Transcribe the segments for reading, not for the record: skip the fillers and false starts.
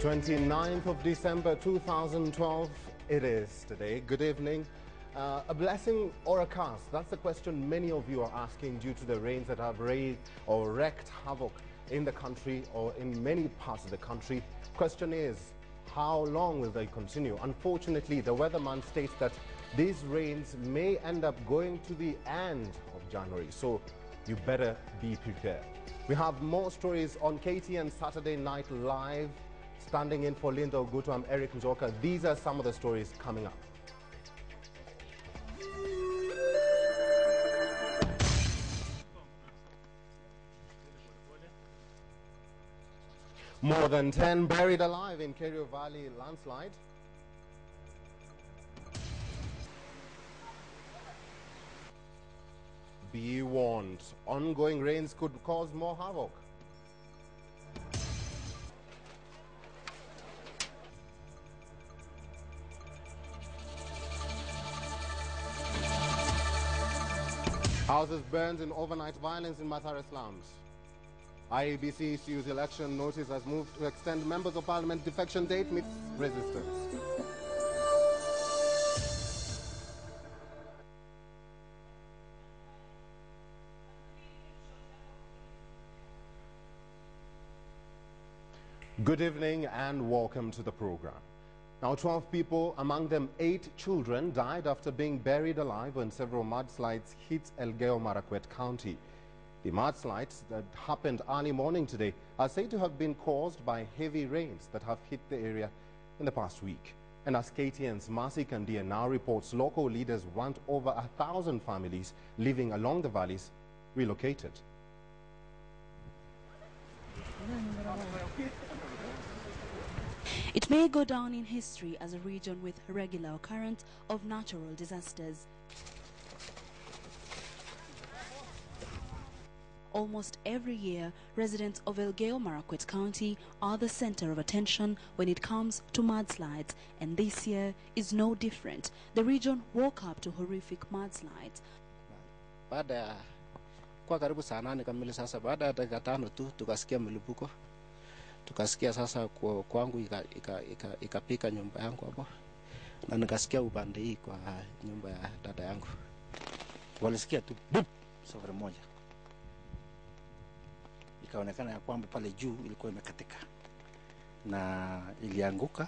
29th of December 2012 it is today. Good evening. A blessing or a curse? That's the question many of you are asking due to the rains that have wreaked havoc in the country or in many parts of the country. Question is, how long will they continue? Unfortunately, the weatherman states that these rains may end up going to the end of January, so you better be prepared. We have more stories on KTN Saturday Night Live. Standing in for Linda Oguto, I'm Eric Njoka. These are some of the stories coming up. More than 10 buried alive in Kerio Valley landslide. Be warned, ongoing rains could cause more havoc. Houses burned in overnight violence in Mathare slums. IEBC issues election notice has moved to extend members of parliament defection date meets resistance. Good evening and welcome to the program. Now, 12 people, among them 8 children, died after being buried alive when several mudslides hit Elgeyo Marakwet County. The mudslides that happened early morning today are said to have been caused by heavy rains that have hit the area in the past week. And as KTN's Mercy Kandia now reports, local leaders want over 1,000 families living along the valleys relocated. It may go down in history as a region with regular occurrence of natural disasters. Almost every year, residents of Elgeyo Marakwet County are the center of attention when it comes to mudslides, and this year is no different. The region woke up to horrific mudslides. Baada kwa karibu saa 8 kamili sasa, baada ya dakika 5 tu tukasikia mlipuko. Tukasikia sasa kwangu ikapika nyumba yangu hapo, na nikasikia upande hii kwa nyumba ya dada yangu. Walisikia tu bup safari moja, ikaonekana ya kwamba pale juu ilikuwa imekatika na ilianguka,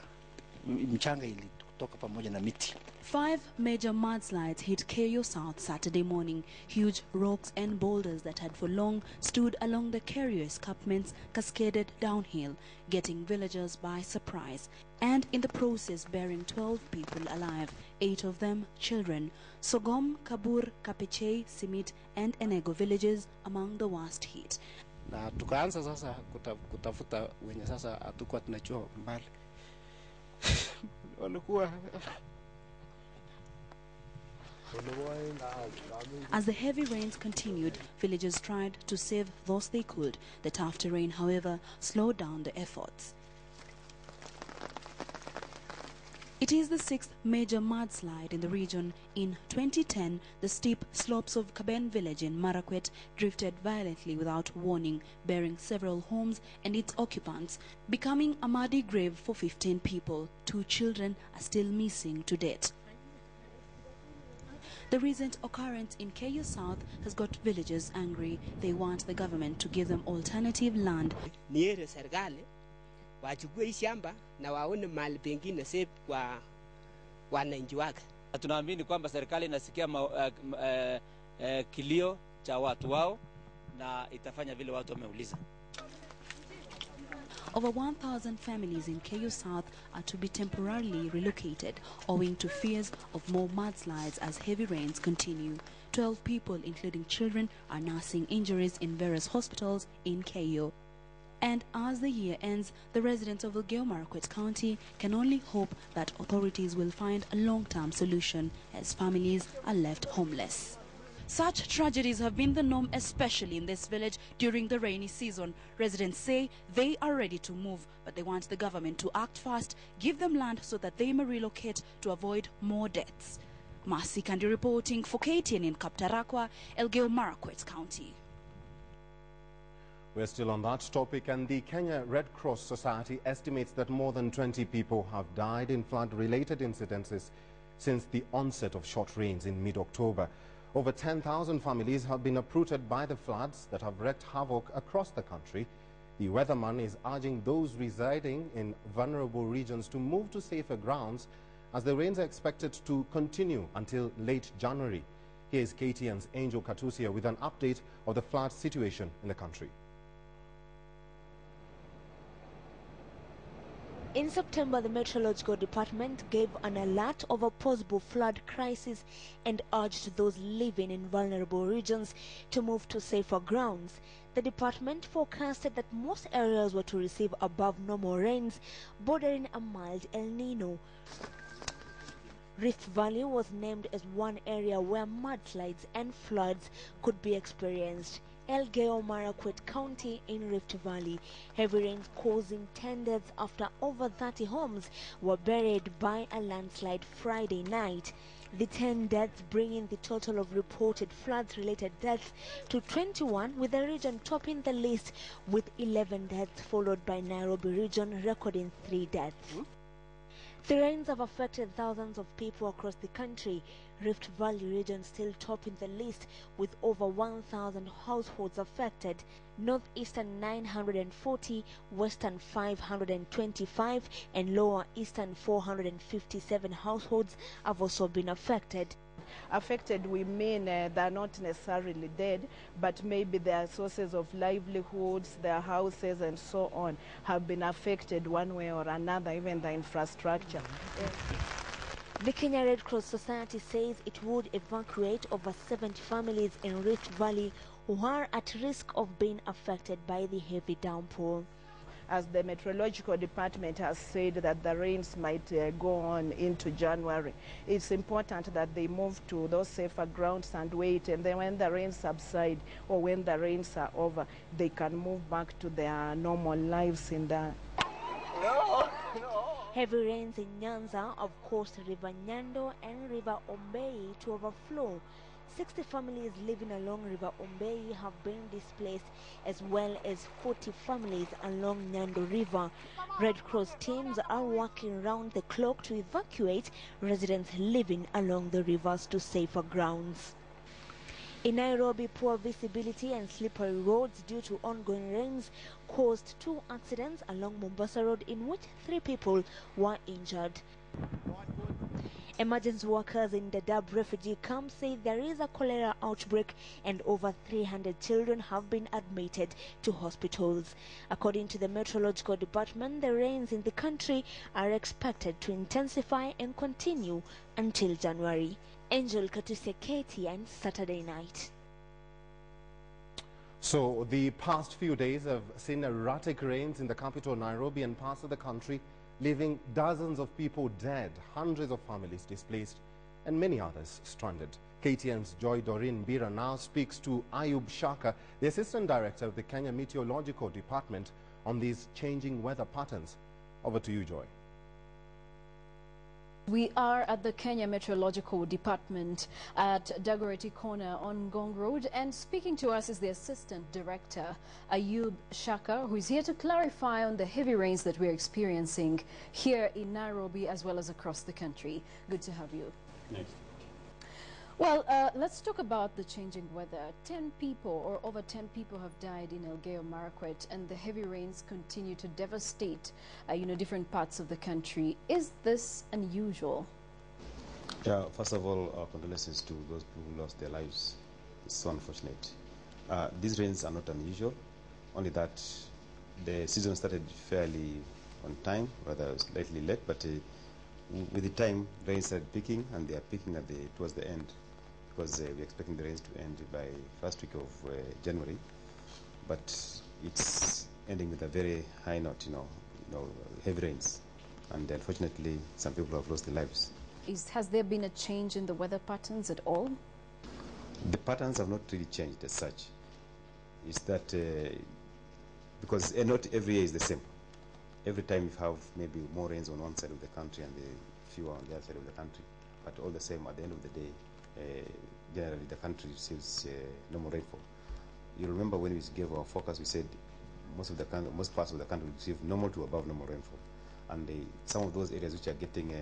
mchanga ilitoka pamoja na miti. 5 major mudslides hit Kerio South Saturday morning. Huge rocks and boulders that had for long stood along the Kerio escarpments cascaded downhill, getting villagers by surprise, and in the process burying 12 people alive, 8 of them children. Sogom, Kabur, Kapechei, Simit and Enego villages among the worst hit. Na tukaanza sasa kutafuta wenye sasa hatukuwa tunajua mbali. Walikuwa As the heavy rains continued, villagers tried to save those they could. The tough terrain, however, slowed down the efforts. It is the 6th major mudslide in the region. In 2010, the steep slopes of Kaben village in Marakwet drifted violently without warning, burying several homes and its occupants, becoming a muddy grave for 15 people. 2 children are still missing to date. The recent occurrence in Kerio South has got villagers angry. They want the government to give them alternative land. Niere serikali wachukue shamba na waone mahali pengine safe kwa wananchi wake. Tunaamini kwamba serikali inasikia kilio cha watu wao na itafanya vile watu wameuliza. Over 1,000 families in Kerio South are to be temporarily relocated, owing to fears of more mudslides as heavy rains continue. 12 people, including children, are nursing injuries in various hospitals in Kerio. And as the year ends, the residents of Elgeyo Marakwet County can only hope that authorities will find a long-term solution as families are left homeless. Such tragedies have been the norm, especially in this village during the rainy season. Residents say they are ready to move, but they want the government to act fast, give them land so that they may relocate to avoid more deaths. Mercy Kandia reporting for KTN in Kaptarakwa, Elgeyo Marakwet County. We're still on that topic, and the Kenya Red Cross Society estimates that more than 20 people have died in flood-related incidences since the onset of short rains in mid-October. Over 10,000 families have been uprooted by the floods that have wreaked havoc across the country. The weatherman is urging those residing in vulnerable regions to move to safer grounds as the rains are expected to continue until late January. Here's KTN's Angel Katusia with an update of the flood situation in the country. In September, the Meteorological Department gave an alert of a possible flood crisis and urged those living in vulnerable regions to move to safer grounds. The department forecasted that most areas were to receive above normal rains, bordering a mild El Nino. Rift Valley was named as one area where mudslides and floods could be experienced. Elgeyo Marakwet County in Rift Valley, heavy rains causing 10 deaths after over 30 homes were buried by a landslide Friday night. The 10 deaths bringing the total of reported floods-related deaths to 21, with the region topping the list with 11 deaths, followed by Nairobi region recording 3 deaths. The rains have affected thousands of people across the country. Rift Valley region still topping the list with over 1,000 households affected. Northeastern 940, Western 525 and Lower Eastern 457 households have also been affected. Affected, we mean they're not necessarily dead, but maybe their sources of livelihoods, their houses and so on have been affected one way or another, even the infrastructure. The Kenya Red Cross Society says it would evacuate over 70 families in Rift Valley who are at risk of being affected by the heavy downpour. As the Meteorological Department has said that the rains might go on into January, it's important that they move to those safer grounds and wait, and then when the rains subside or when the rains are over, they can move back to their normal lives in the... Heavy rains in Nyanza have caused River Nyando and River Ombei to overflow. 60 families living along River Ombei have been displaced, as well as 40 families along Nyando River. Red Cross teams are working round the clock to evacuate residents living along the rivers to safer grounds. In Nairobi, poor visibility and slippery roads due to ongoing rains caused 2 accidents along Mombasa Road in which 3 people were injured. Emergency workers in the Dadaab refugee camp say there is a cholera outbreak and over 300 children have been admitted to hospitals. According to the Meteorological Department, the rains in the country are expected to intensify and continue until January. Angel Katusia, KTN, Saturday night. So the past few days have seen erratic rains in the capital Nairobi and parts of the country, leaving dozens of people dead, hundreds of families displaced, and many others stranded. KTN's Joy Doreen Bira now speaks to Ayub Shaka, the Assistant Director of the Kenya Meteorological Department, on these changing weather patterns. Over to you, Joy. We are at the Kenya Meteorological Department at Dagoretti Corner on Ngong Road, and speaking to us is the Assistant Director, Ayub Shaka, who is here to clarify on the heavy rains that we're experiencing here in Nairobi as well as across the country. Good to have you. Nice. Well, let's talk about the changing weather. 10 people or over 10 people have died in Elgeyo Marakwet, and the heavy rains continue to devastate, different parts of the country. Is this unusual? Yeah, first of all, our condolences to those who lost their lives. It's so unfortunate. These rains are not unusual, only that the season started fairly on time, rather slightly late, but with the time, rains started peaking, and they are peaking towards the end, because we're expecting the rains to end by first week of January, but it's ending with a very high note, heavy rains, and unfortunately some people have lost their lives. Has there been a change in the weather patterns at all? The patterns have not really changed as such. It's that because not every year is the same. Every time you have maybe more rains on one side of the country and fewer on the other side of the country, but all the same, at the end of the day, generally the country receives normal rainfall. You remember when we gave our forecast, we said most parts of the country receive normal to above normal rainfall. And some of those areas which are getting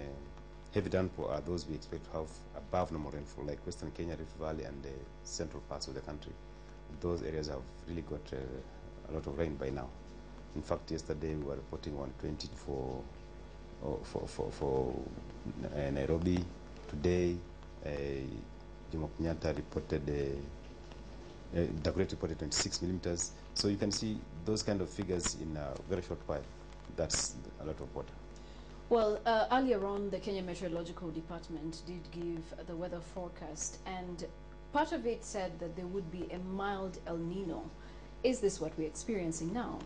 heavy downpour are those we expect to have above normal rainfall, like Western Kenya, Rift Valley, and the central parts of the country. Those areas have really got a lot of rain by now. In fact, yesterday we were reporting 120 for Nairobi. Today, Jomo Kenyatta reported, Dagoretti reported 26 millimeters. So you can see those kind of figures in a very short while. That's a lot of water. Well, earlier on, the Kenya Meteorological Department did give the weather forecast, and part of it said that there would be a mild El Nino. Is this what we're experiencing now?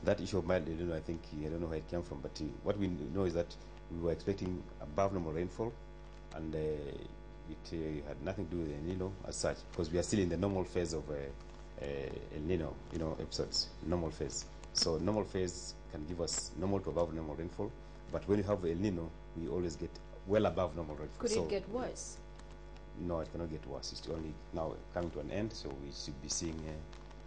That issue of mild El Nino, I think, I don't know where it came from, but what we know is that we were expecting above normal rainfall, and it had nothing to do with El Nino as such, because we are still in the normal phase of El Nino, episodes, normal phase. So normal phase can give us normal to above normal rainfall, but when you have El Nino, we always get well above normal rainfall. Could it get worse? No, it cannot get worse. It's only now coming to an end, so we should be seeing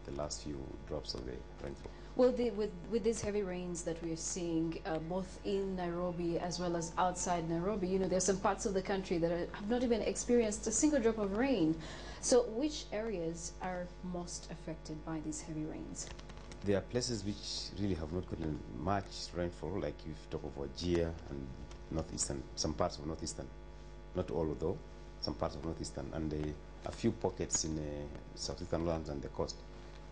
the last few drops of the rainfall. Well, with these heavy rains that we're seeing, both in Nairobi as well as outside Nairobi, there's some parts of the country that have not even experienced a single drop of rain. So which areas are most affected by these heavy rains? There are places which really have not gotten much rainfall, like if you talk of Wajir and northeastern, some parts of northeastern, not all though, some parts of northeastern, and a few pockets in southeastern lands and the coast.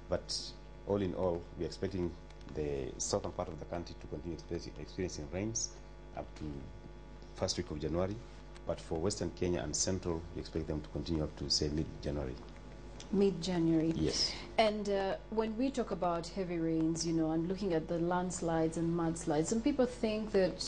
But all in all, we're expecting the southern part of the country to continue experiencing rains up to first week of January. But for Western Kenya and Central, we expect them to continue up to, say, mid-January. Mid-January. Yes. And when we talk about heavy rains, and looking at the landslides and mudslides, some people think that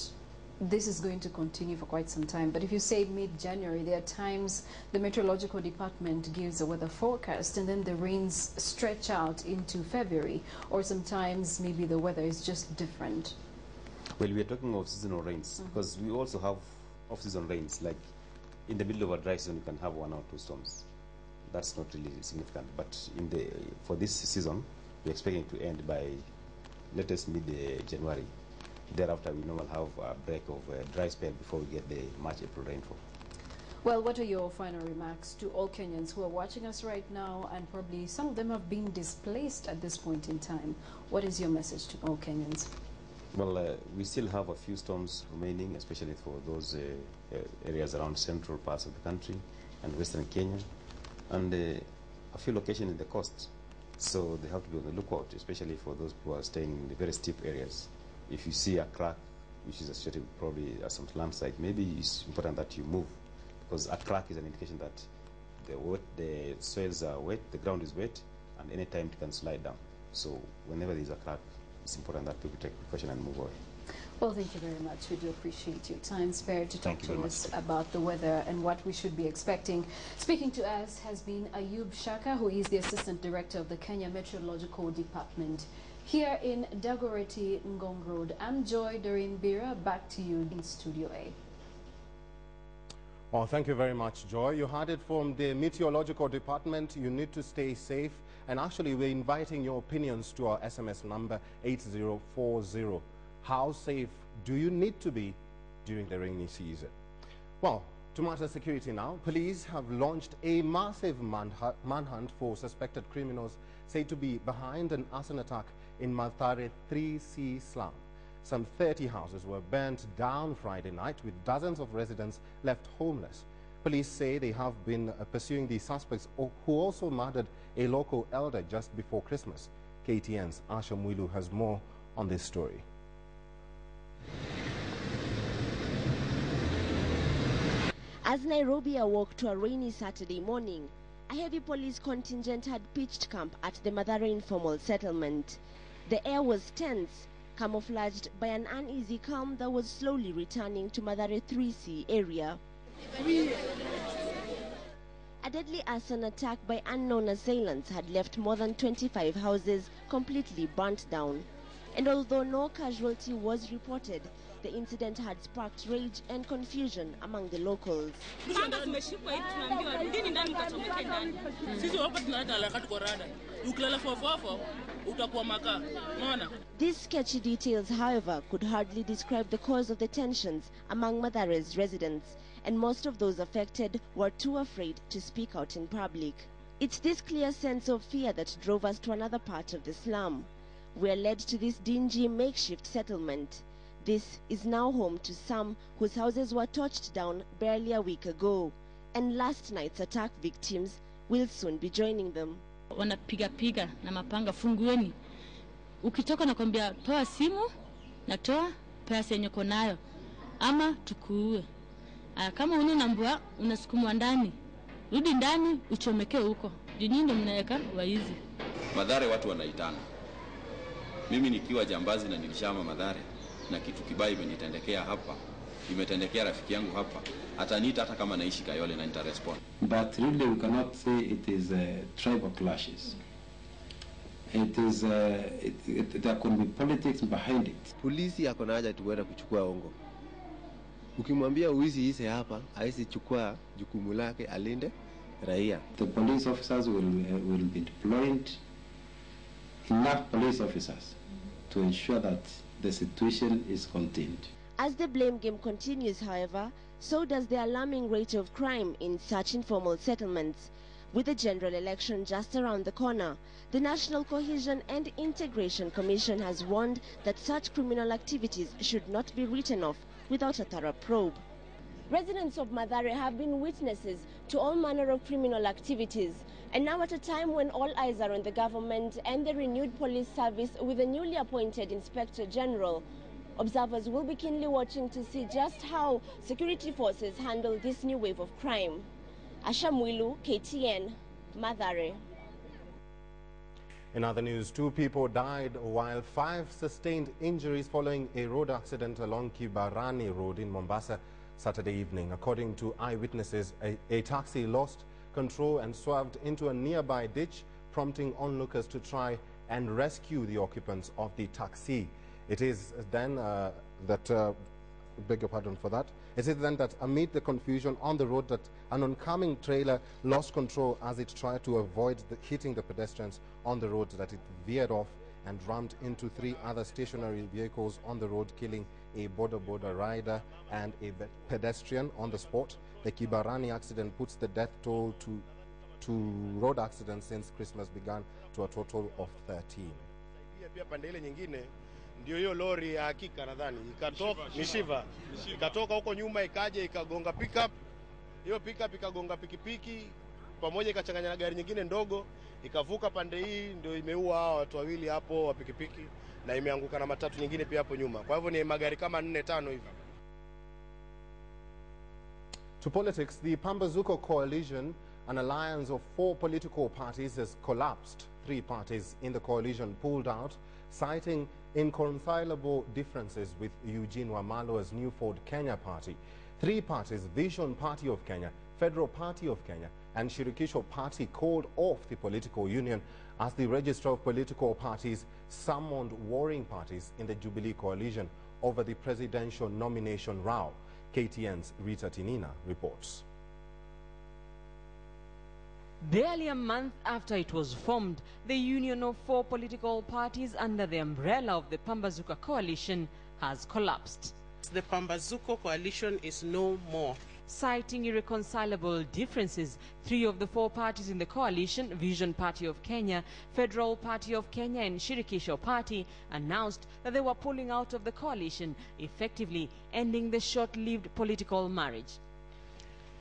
this is going to continue for quite some time. But if you say mid-January, there are times the meteorological department gives a weather forecast and then the rains stretch out into February, or sometimes maybe the weather is just different. Well, we are talking of seasonal rains, because we also have off-season rains. Like in the middle of a dry season, you can have 1 or 2 storms. That's not really significant. But for this season, we're expecting it to end by latest mid-January. Thereafter, we normally have a break of a dry spell before we get the March-April rainfall. Well, what are your final remarks to all Kenyans who are watching us right now, and probably some of them have been displaced at this point in time? What is your message to all Kenyans? Well, we still have a few storms remaining, especially for those areas around central parts of the country and Western Kenya, and a few locations in the coast. So they have to be on the lookout, especially for those who are staying in the very steep areas. If you see a crack, which is associated with probably some landslide, maybe it's important that you move, because a crack is an indication that the soils are wet, the ground is wet, and any time it can slide down. So whenever there is a crack, it's important that people take precaution and move away. Well, thank you very much. We do appreciate your time spared to talk to us about the weather and what we should be expecting. Speaking to us has been Ayub Shaka, who is the Assistant Director of the Kenya Meteorological Department. Here in Dagoretti, Ngong Road, I'm Joy Doreen Bira. Back to you in Studio A. Well, thank you very much, Joy. You heard it from the Meteorological Department. You need to stay safe. And actually, we're inviting your opinions to our SMS number 8040. How safe do you need to be during the rainy season? Well, to matter security now, police have launched a massive manhunt for suspected criminals said to be behind an arson attack in Mathare 3C slum. Some 30 houses were burnt down Friday night, with dozens of residents left homeless. Police say they have been pursuing the suspects who also murdered a local elder just before Christmas. KTN's Asha Mwilu has more on this story. As Nairobi awoke to a rainy Saturday morning, a heavy police contingent had pitched camp at the Mathare informal settlement. The air was tense, camouflaged by an uneasy calm that was slowly returning to Mathare 3C area. A deadly arson attack by unknown assailants had left more than 25 houses completely burnt down. And although no casualty was reported, the incident had sparked rage and confusion among the locals. utakuwa makaa. Unaona? These sketchy details, however, could hardly describe the cause of the tensions among Mathare's residents, and most of those affected were too afraid to speak out in public. It's this clear sense of fear that drove us to another part of the slum. We are led to this dingy makeshift settlement. This is now home to some whose houses were torched down barely a week ago, and last night's attack victims will soon be joining them. Wanapiga na mapanga, fungueni. Ukitoka nakwambia toa simu na toa pesa yenye uko nayo ama tukuue. Kama unanambua unasukumwa ndani, rudi ndani uchomeke huko. Nyinyi ndio mnaweka waizi. Madhare watu wanaitana. Mimi nikiwa jambazi na nilishama Madhare na kitu kibaya imenitendekea hapa, imetendekea rafiki yangu hapa, ataniita hata kama naishi Kayole na nitarespond. But really we cannot say it is tribal clashes. It is there could be politics behind it. Polisi ako na haja tuweza kuchukua ongo. Ukimwambia uizi ise hapa, haisi chukua jukumu lake alinde raia. The police officers will be deployed, enough police officers to ensure that the situation is contained. As the blame game continues, however, so does the alarming rate of crime in such informal settlements. With the general election just around the corner, the National Cohesion and Integration Commission has warned that such criminal activities should not be written off without a thorough probe. Residents of Mathare have been witnesses to all manner of criminal activities, and now at a time when all eyes are on the government and the renewed police service with the newly appointed Inspector General, observers will be keenly watching to see just how security forces handle this new wave of crime. Ashamwilu, KTN, Mathare. In other news, 2 people died while 5 sustained injuries following a road accident along Kibarani Road in Mombasa Saturday evening. According to eyewitnesses, a taxi lost control and swerved into a nearby ditch, prompting onlookers to try and rescue the occupants of the taxi. It is then beg your pardon for that. It is then that amid the confusion on the road that an oncoming trailer lost control as it tried to avoid hitting the pedestrians on the road, that it veered off and rammed into 3 other stationary vehicles on the road, killing a border rider and a pedestrian on the spot. The Kibarani accident puts the death toll to road accidents since Christmas began to a total of 13. Ndio hiyo lori ya hakika nadhani ikatoka Mishiva ikatoka huko nyuma ikaje ikagonga pickup, hiyo pickup ikagonga pikipiki pamoja ikachanganya na gari nyingine ndogo ikavuka pande hii, ndio imeua hao watu wawili hapo wa pikipiki na imeanguka na matatu nyingine pia hapo nyuma. Kwa hivyo ni magari kama 4-5 hivi. To politics, the Pambazuko coalition, an alliance of 4 political parties, has collapsed. 3 parties in the coalition pulled out, citing irreconcilable differences with Eugene Wamalwa's New Ford Kenya party. 3 parties, Vision Party of Kenya, Federal Party of Kenya, and Shirikisho Party, called off the political union as the Registrar of Political Parties summoned warring parties in the Jubilee coalition over the presidential nomination row. KTN's Rita Tinina reports. Barely a month after it was formed, the union of 4 political parties under the umbrella of the Pambazuka coalition has collapsed. The Pambazuko coalition is no more. Citing irreconcilable differences, 3 of the 4 parties in the coalition, Vision Party of Kenya, Federal Party of Kenya and Shirikisho Party, announced that they were pulling out of the coalition, effectively ending the short-lived political marriage.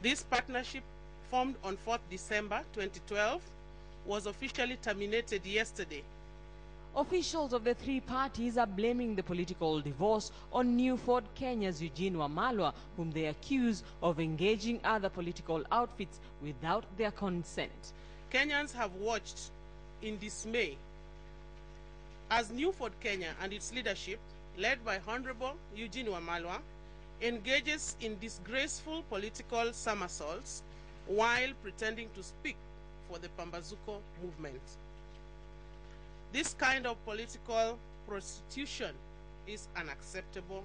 This partnership, formed on 4th December 2012, was officially terminated yesterday. Officials of the 3 parties are blaming the political divorce on New Ford Kenya's Eugene Wamalwa, whom they accuse of engaging other political outfits without their consent. Kenyans have watched in dismay as New Ford Kenya and its leadership, led by Honorable Eugene Wamalwa, engages in disgraceful political somersaults while pretending to speak for the Pambazuko movement. This kind of political prostitution is unacceptable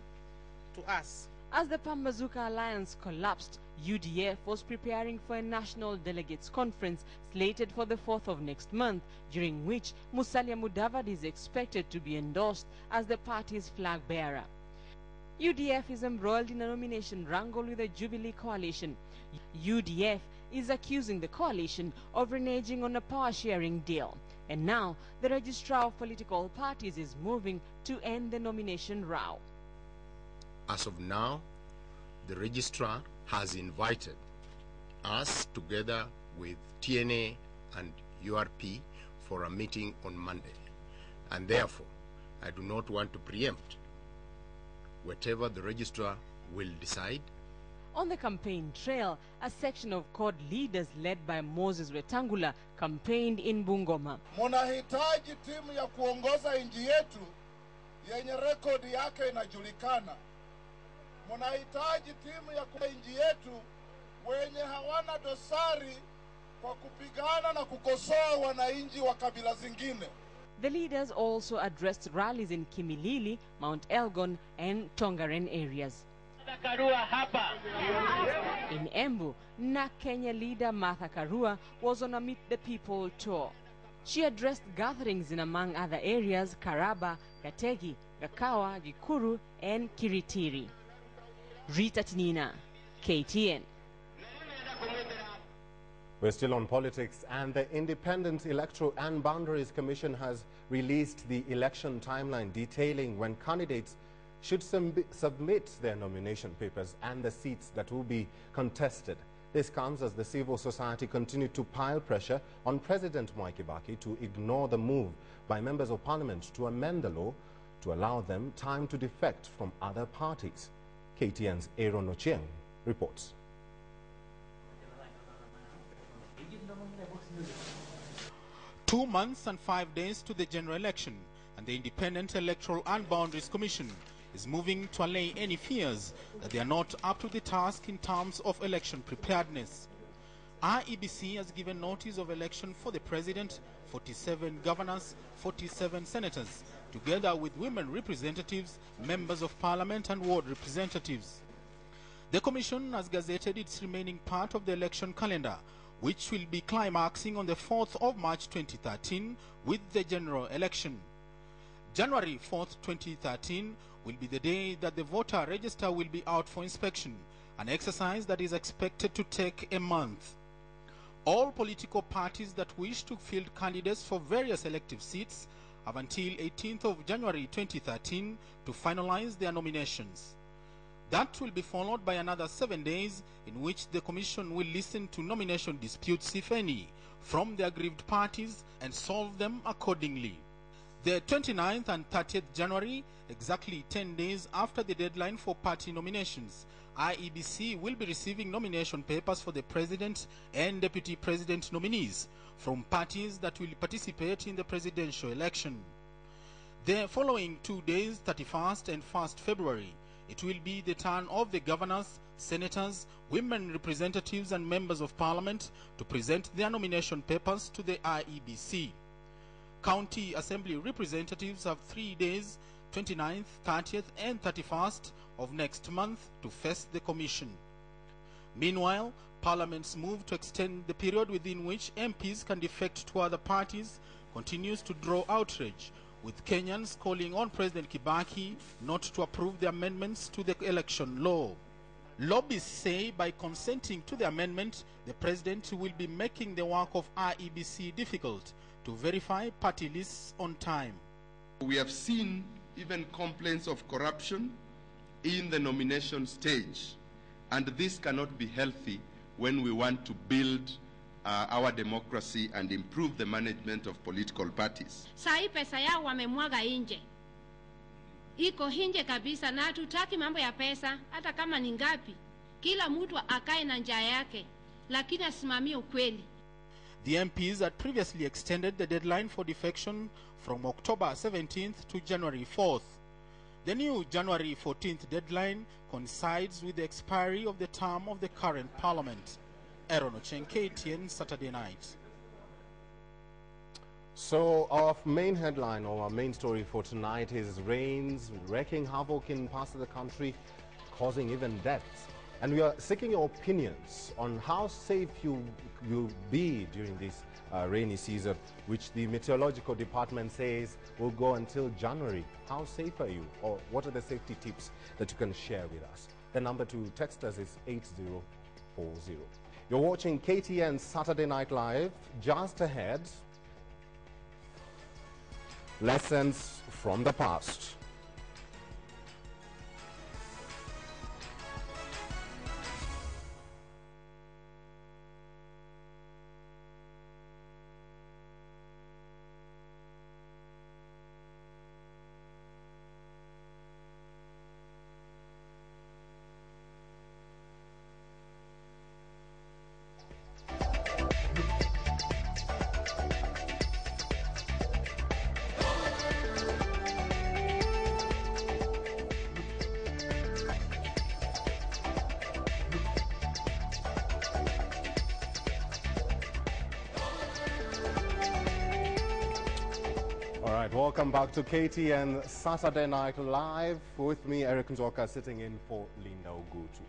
to us. As the Pambazuka alliance collapsed, UDF was preparing for a national delegates conference slated for the 4th of next month, during which Musalia Mudavadi is expected to be endorsed as the party's flag bearer. UDF is embroiled in a nomination wrangle with the Jubilee coalition. UDF is accusing the coalition of reneging on a power-sharing deal. And now, the Registrar of Political Parties is moving to end the nomination row. As of now, the Registrar has invited us, together with TNA and URP, for a meeting on Monday. And therefore, I do not want to preempt whatever the Registrar will decide. On the campaign trail, a section of CORD leaders led by Moses Wetangula campaigned in Bungoma. Munahitaji timu ya kuongoza nchi yetu yenye rekodi yake inajulikana. Munahitaji timu ya kuongoza nchi yetu wenye hawana dosari kwa kupigana na kukosoa wananchi wa kabila zingine. The leaders also addressed rallies in Kimilili, Mount Elgon, and Tongaren areas. In Embu, Kenya leader Martha Karua was on a Meet the People tour. She addressed gatherings in, among other areas, Karaba, Gategi, Gakawa, Gikuru, and Kiritiri. Rita Tinina, KTN. We're still on politics, and the Independent Electoral and Boundaries Commission has released the election timeline detailing when candidates should submit their nomination papers and the seats that will be contested. This comes as the civil society continued to pile pressure on President Mwai Kibaki to ignore the move by members of parliament to amend the law to allow them time to defect from other parties. KTN's Aaron Ochieng reports. Two months and 5 days to the general election, and the Independent Electoral and Boundaries Commission is moving to allay any fears that they are not up to the task in terms of election preparedness. IEBC has given notice of election for the president, 47 governors, 47 senators, together with women representatives, members of parliament and ward representatives. The commission has gazetted its remaining part of the election calendar, which will be climaxing on the 4th of March 2013 with the general election. January 4th, 2013 will be the day that the voter register will be out for inspection, an exercise that is expected to take a month. All political parties that wish to field candidates for various elective seats have until 18th of January 2013 to finalize their nominations. That will be followed by another 7 days in which the Commission will listen to nomination disputes, if any, from the aggrieved parties and solve them accordingly. The 29th and 30th January, exactly 10 days after the deadline for party nominations, IEBC will be receiving nomination papers for the President and Deputy President nominees from parties that will participate in the presidential election. The following 2 days, 31st and 1st February, it will be the turn of the governors, senators, women representatives and members of parliament to present their nomination papers to the IEBC. County Assembly representatives have 3 days, 29th, 30th and 31st of next month to face the commission. Meanwhile, Parliament's move to extend the period within which MPs can defect to other parties continues to draw outrage, with Kenyans calling on President Kibaki not to approve the amendments to the election law. Lobbyists say by consenting to the amendment, the President will be making the work of IEBC difficult to verify party lists on time. We have seen even complaints of corruption in the nomination stage, and this cannot be healthy when we want to build our democracy and improve the management of political parties. Sai pesa yao wamemwaga nje. Iko nje kabisa na hatutaki mambo ya pesa hata kama ni ngapi. Kila mtu akae na njia yake, lakini asimamie ukweli. The MPs had previously extended the deadline for defection from October 17th to January 4th. The new January 14th deadline coincides with the expiry of the term of the current parliament. Aaron Ochieng, KTN, Saturday night. So our main headline or our main story for tonight is rains wreaking havoc in parts of the country, causing even deaths. And we are seeking your opinions on how safe you'll be during this rainy season, which the meteorological department says will go until January. How safe are you? Or what are the safety tips that you can share with us? The number to text us is 8040. You're watching KTN Saturday Night Live. Just ahead, lessons from the past. All right, welcome back to KTN Saturday Night Live. With me, Eric Nzoka, sitting in for Linda Ogutu.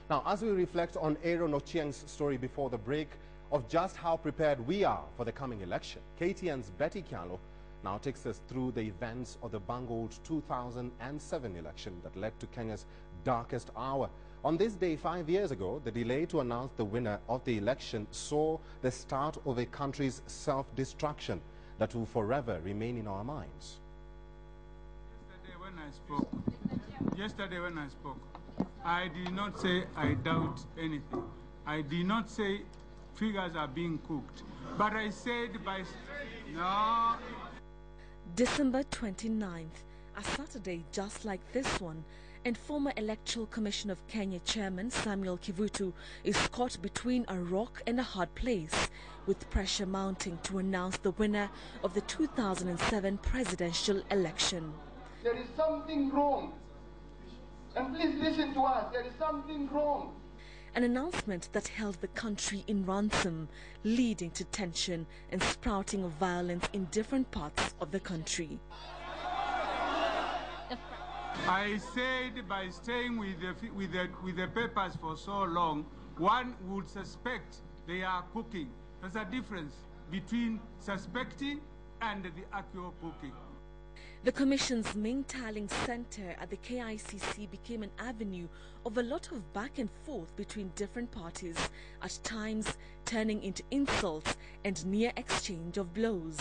Now, as we reflect on Aaron Ochieng's story before the break of just how prepared we are for the coming election, KTN's Betty Kyalo now takes us through the events of the bungled 2007 election that led to Kenya's darkest hour. On this day 5 years ago, the delay to announce the winner of the election saw the start of a country's self-destruction that will forever remain in our minds. Yesterday when I spoke, I did not say I doubt anything. I did not say figures are being cooked. But I said no. December 29th, a Saturday just like this one, and former Electoral Commission of Kenya Chairman Samuel Kivutu is caught between a rock and a hard place, with pressure mounting to announce the winner of the 2007 presidential election. There is something wrong. And please listen to us. There is something wrong. An announcement that held the country in ransom, leading to tension and sprouting of violence in different parts of the country. I said by staying with the papers for so long, one would suspect they are cooking. There's a difference between suspecting and the actual cooking. The Commission's main tallying center at the KICC became an avenue of a lot of back and forth between different parties, at times turning into insults and near exchange of blows.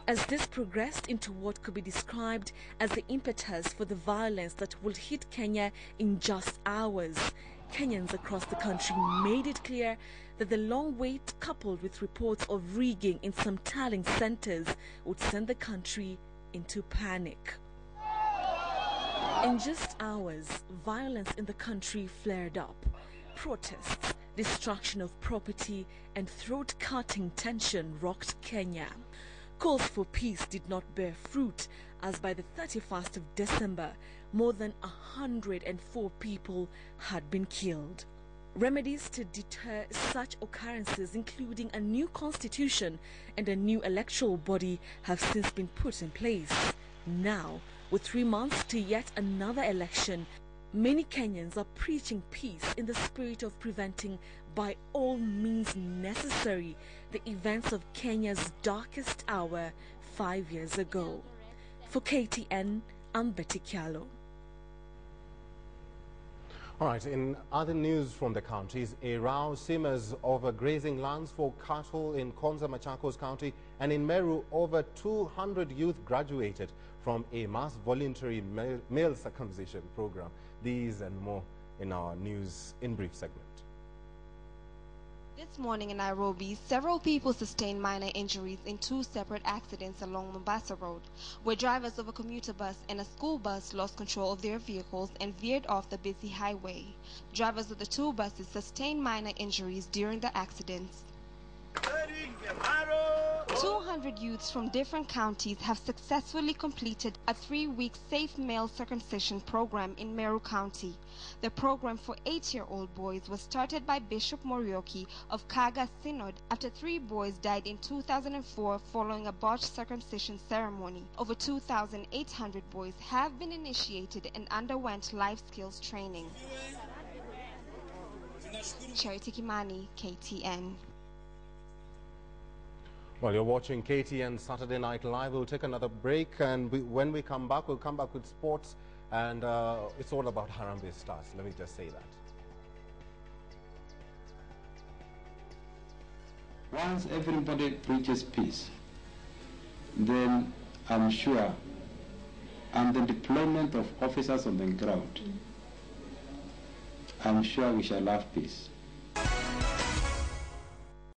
As this progressed into what could be described as the impetus for the violence that will hit Kenya in just hours, Kenyans across the country made it clear that the long wait, coupled with reports of rigging in some tallying centers, would send the country into panic. In just hours, violence in the country flared up. Protests, destruction of property, and throat-cutting tension rocked Kenya. Calls for peace did not bear fruit, as by the 31st of December, more than 104 people had been killed. Remedies to deter such occurrences, including a new constitution and a new electoral body, have since been put in place. Now, with 3 months to yet another election, many Kenyans are preaching peace in the spirit of preventing, by all means necessary, the events of Kenya's darkest hour 5 years ago. For KTN, I'm Betty Kyalo. All right, in other news from the counties, a row simmers over grazing lands for cattle in Konza, Machakos County, and in Meru, over 200 youth graduated from a mass voluntary male circumcision program. These and more in our News in Brief segment. This morning in Nairobi, several people sustained minor injuries in 2 separate accidents along Mombasa Road, where drivers of a commuter bus and a school bus lost control of their vehicles and veered off the busy highway. Drivers of the 2 buses sustained minor injuries during the accidents. 200 youths from different counties have successfully completed a 3-week safe male circumcision program in Meru County. The program for 8-year-old boys was started by Bishop Morioki of Kaga Synod after 3 boys died in 2004 following a botched circumcision ceremony. Over 2,800 boys have been initiated and underwent life skills training. Charity Kimani, KTN. Well, you're watching KTN Saturday Night Live. We'll take another break, and when we come back, we'll come back with sports, and it's all about Harambee Stars. Let me just say that. Once everybody preaches peace, then I'm sure, and the deployment of officers on the ground, I'm sure we shall have peace.